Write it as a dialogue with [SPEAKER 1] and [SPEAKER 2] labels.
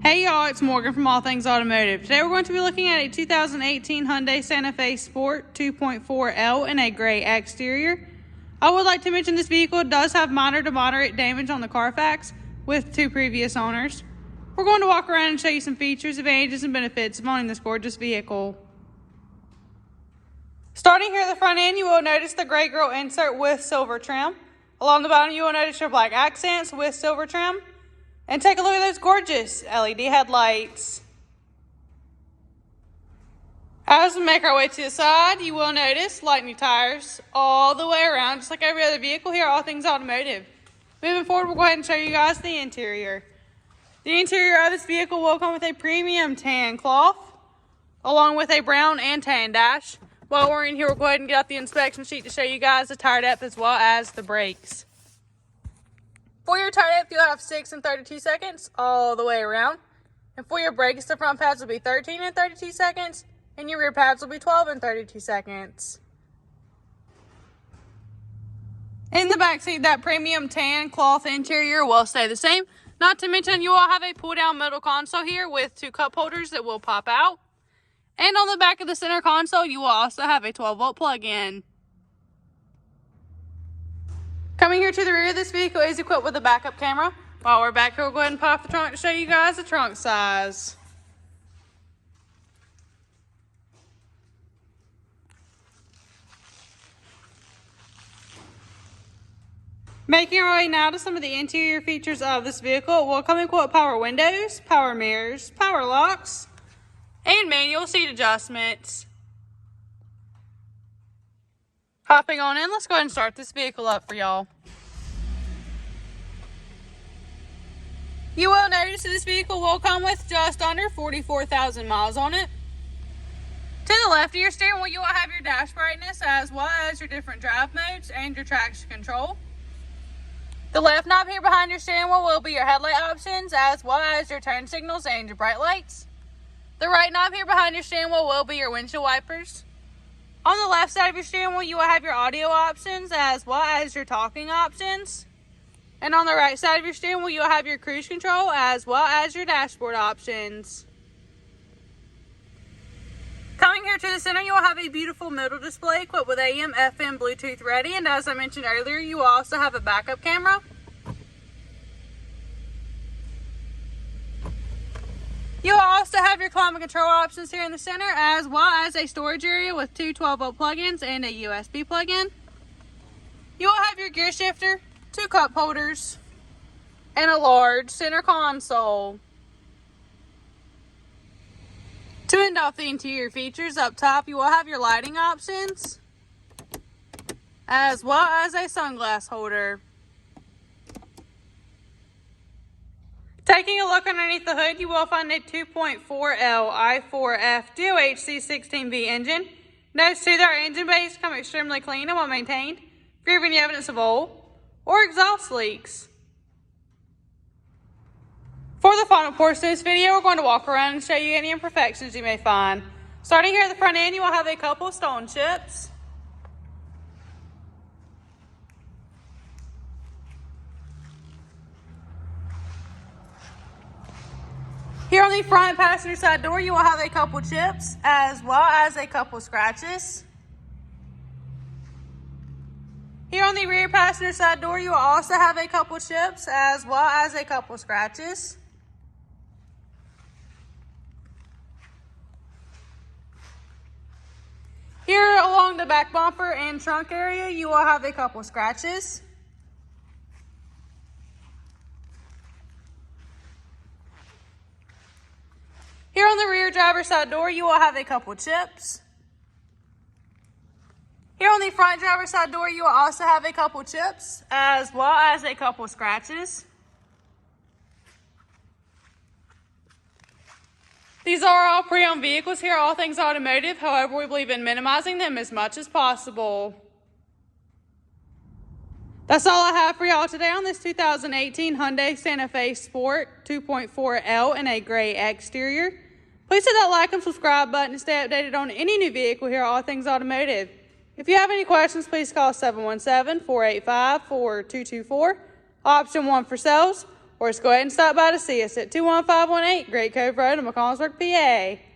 [SPEAKER 1] Hey y'all, it's Morgan from All Things Automotive. Today we're going to be looking at a 2018 Hyundai Santa Fe Sport 2.4L in a gray exterior. I would like to mention this vehicle does have minor to moderate damage on the Carfax with 2 previous owners. We're going to walk around and show you some features, advantages, and benefits of owning this gorgeous vehicle. Starting here at the front end, you will notice the gray grille insert with silver trim. Along the bottom, you will notice your black accents with silver trim. And take a look at those gorgeous LED headlights. As we make our way to the side, you will notice lightning tires all the way around, just like every other vehicle here, All Things Automotive. Moving forward, we'll go ahead and show you guys the interior. The interior of this vehicle will come with a premium tan cloth, along with a brown and tan dash. While we're in here, we'll go ahead and get out the inspection sheet to show you guys the tire depth as well as the brakes. For your tire depth, you'll have 6 and 32 seconds all the way around. And for your brakes, the front pads will be 13 and 32 seconds, and your rear pads will be 12 and 32 seconds. In the back seat, that premium tan cloth interior will stay the same. Not to mention, you will have a pull-down middle console here with 2 cup holders that will pop out. And on the back of the center console, you will also have a 12-volt plug-in. Coming here to the rear, this vehicle is equipped with a backup camera. While we're back here, we'll go ahead and pop the trunk to show you guys the trunk size. Making our way now to some of the interior features of this vehicle, will come equipped with power windows, power mirrors, power locks, and manual seat adjustments. Hopping on in, let's go ahead and start this vehicle up for y'all. You will notice that this vehicle will come with just under 44,000 miles on it. To the left of your steering wheel, you will have your dash brightness as well as your different drive modes and your traction control. The left knob here behind your steering wheel will be your headlight options as well as your turn signals and your bright lights. The right knob here behind your steering wheel will be your windshield wipers. On the left side of your steering wheel, you will have your audio options as well as your talking options. And on the right side of your steering wheel, you'll have your cruise control as well as your dashboard options. Coming here to the center, you will have a beautiful middle display equipped with AM, FM, Bluetooth ready. And as I mentioned earlier, you will also have a backup camera. You will also have your climate control options here in the center, as well as a storage area with 2 12-volt plug-ins and a USB plug-in. You will have your gear shifter, 2 cup holders, and a large center console. To end off the interior features, up top you will have your lighting options, as well as a sunglass holder. Taking a look underneath the hood, you will find a 2.4L i4F DOHC 16V engine. Notice too that our engine bays come extremely clean and well maintained, free of any evidence of oil or exhaust leaks. For the final portion of this video, we're going to walk around and show you any imperfections you may find. Starting here at the front end, you will have a couple of stone chips. Here on the front passenger side door, you will have a couple chips as well as a couple scratches. Here on the rear passenger side door, you will also have a couple chips as well as a couple scratches. Here along the back bumper and trunk area, you will have a couple scratches. Here on the rear driver's side door, you will have a couple chips. Here on the front driver's side door, you will also have a couple chips, as well as a couple scratches. These are all pre-owned vehicles here, All Things Automotive. However, we believe in minimizing them as much as possible. That's all I have for y'all today on this 2018 Hyundai Santa Fe Sport 2.4L in a gray exterior. Please hit that like and subscribe button to stay updated on any new vehicle here at All Things Automotive. If you have any questions, please call 717-485-4224, option 1 for sales, or just go ahead and stop by to see us at 21518 Great Cove Road in McCollsburg, PA.